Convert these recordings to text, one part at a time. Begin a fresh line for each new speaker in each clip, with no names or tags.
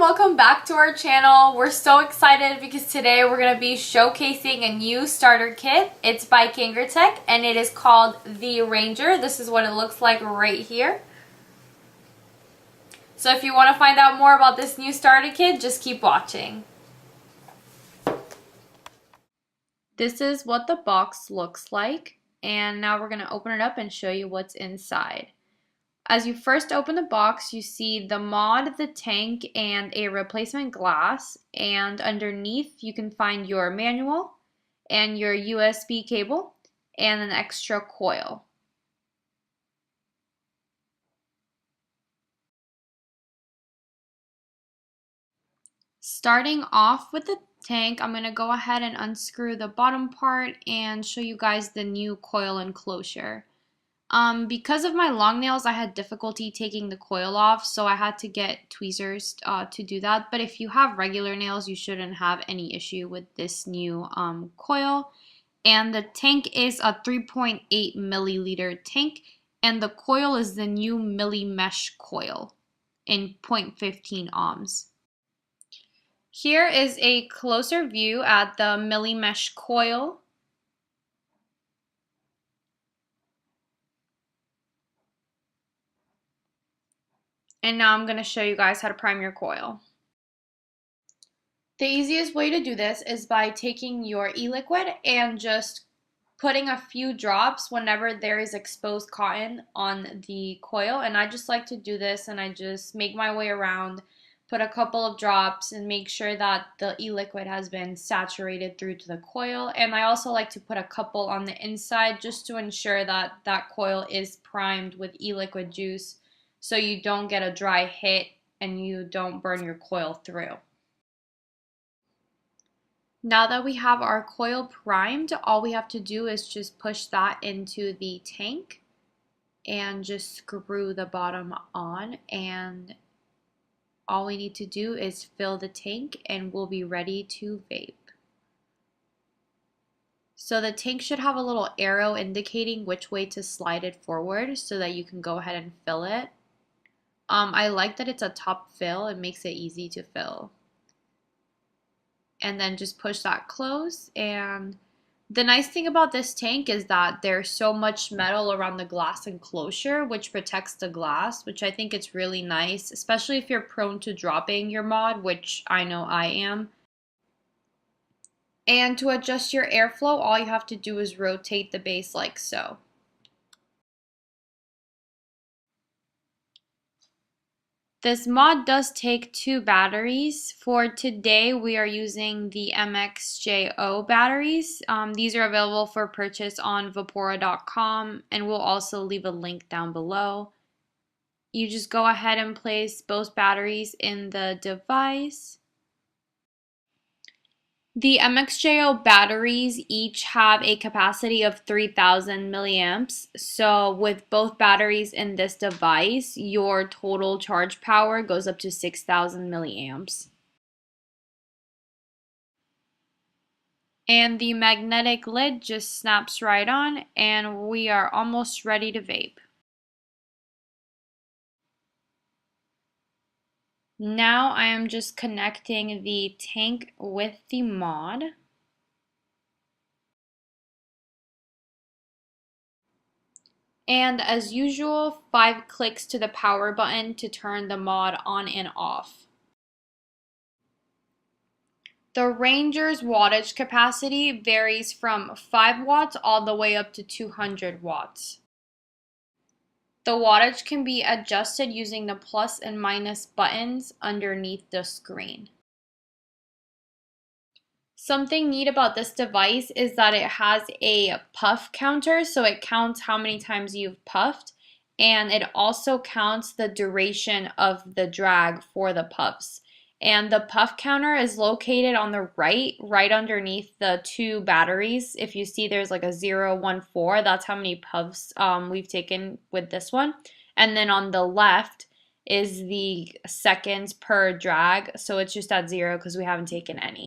welcome back to our channel. We're so excited because today we're going to be showcasing a new starter kit. It's by Kangertech and it is called the Ranger. This is what it looks like right here. So if you want to find out more about this new starter kit, just keep watching. This is what the box looks like, and now we're going to open it up and show you what's inside. As you first open the box, you see the mod, the tank, and a replacement glass, and underneath you can find your manual and your USB cable and an extra coil. Starting off with the tank, I'm going to go ahead and unscrew the bottom part and show you guys the new coil enclosure. Because of my long nails, I had difficulty taking the coil off, so I had to get tweezers to do that. But if you have regular nails, you shouldn't have any issue with this new coil. And the tank is a 3.8 milliliter tank, and the coil is the new Milli Mesh coil in 0.15 ohms. Here is a closer view at the Milli Mesh coil. And now I'm going to show you guys how to prime your coil. The easiest way to do this is by taking your e-liquid and just putting a few drops whenever there is exposed cotton on the coil. And I just like to do this, and I just make my way around, put a couple of drops, and make sure that the e-liquid has been saturated through to the coil. And I also like to put a couple on the inside just to ensure that that coil is primed with e-liquid juice, so you don't get a dry hit and you don't burn your coil through. Now that we have our coil primed, all we have to do is just push that into the tank and just screw the bottom on, and all we need to do is fill the tank and we'll be ready to vape. So the tank should have a little arrow indicating which way to slide it forward so that you can go ahead and fill it. I like that it's a top fill. It makes it easy to fill. And then just push that close. And the nice thing about this tank is that there's so much metal around the glass enclosure, which protects the glass, which I think is really nice, especially if you're prone to dropping your mod, which I know I am. And to adjust your airflow, all you have to do is rotate the base like so. This mod does take 2 batteries. For today, we are using the MXJO batteries. These are available for purchase on VAPPORA.com, and we'll also leave a link down below. You just go ahead and place both batteries in the device. The MXJO batteries each have a capacity of 3,000 milliamps. So with both batteries in this device, your total charge power goes up to 6,000 milliamps. And the magnetic lid just snaps right on, and we are almost ready to vape. Now I am just connecting the tank with the mod. And as usual, 5 clicks to the power button to turn the mod on and off. The Ranger's wattage capacity varies from 5 watts all the way up to 200 watts. The wattage can be adjusted using the plus and minus buttons underneath the screen. Something neat about this device is that it has a puff counter, so it counts how many times you've puffed, and it also counts the duration of the drag for the puffs. And the puff counter is located on the right underneath the 2 batteries. If you see there's like a 0, 1, 4, that's how many puffs we've taken with this one. And then on the left is the seconds per drag, so it's just at 0 because we haven't taken any.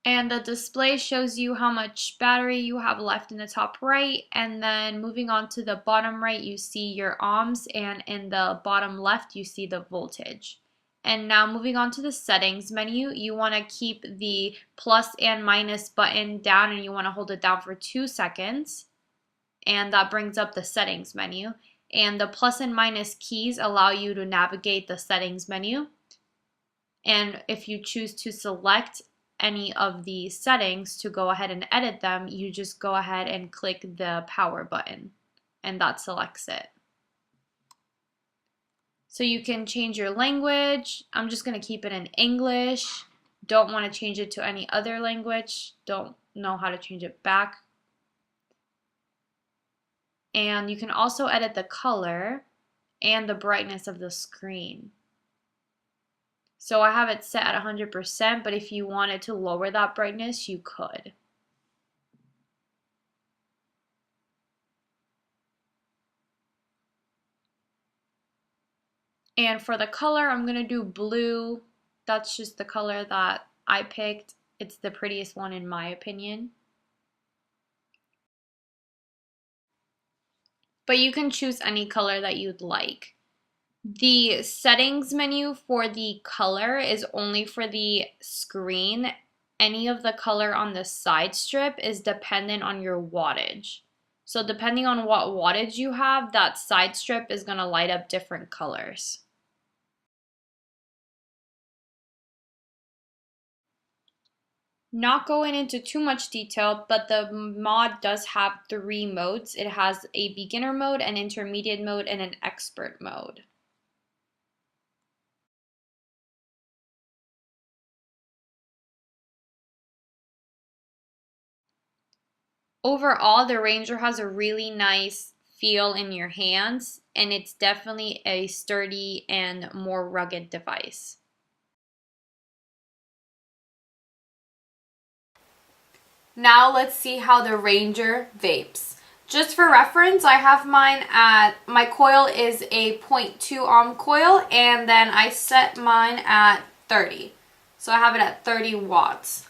And the display shows you how much battery you have left in the top right, and then moving on to the bottom right you see your ohms, and in the bottom left you see the voltage. And now moving on to the settings menu, you want to keep the plus and minus button down and you want to hold it down for 2 seconds. And that brings up the settings menu. And the plus and minus keys allow you to navigate the settings menu. And if you choose to select any of the settings to go ahead and edit them, you just go ahead and click the power button and that selects it. So you can change your language. I'm just going to keep it in English. Don't want to change it to any other language. Don't know how to change it back. And you can also edit the color and the brightness of the screen. So I have it set at 100%, but if you wanted to lower that brightness, you could. And for the color, I'm going to do blue. That's just the color that I picked. It's the prettiest one in my opinion. But you can choose any color that you'd like. The settings menu for the color is only for the screen. Any of the color on the side strip is dependent on your wattage. So depending on what wattage you have, that side strip is going to light up different colors. Not going into too much detail, but the mod does have 3 modes. It has a beginner mode, an intermediate mode, and an expert mode. Overall, the Ranger has a really nice feel in your hands, and it's definitely a sturdy and more rugged device. Now let's see how the Ranger vapes. Just for reference, I have mine at, my coil is a 0.2 ohm coil, and then I set mine at 30. So I have it at 30 watts.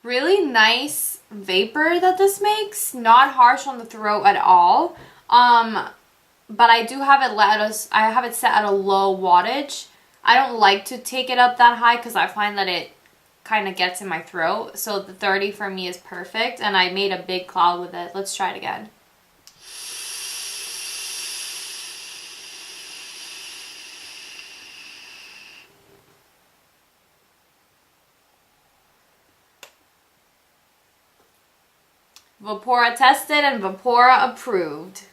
Really nice vapor that this makes, not harsh on the throat at all. But I do have it set at a low wattage. I don't like to take it up that high because I find that it kind of gets in my throat. So the 30 for me is perfect, and I made a big cloud with it. Let's try it again. VAPPORA tested and VAPPORA approved.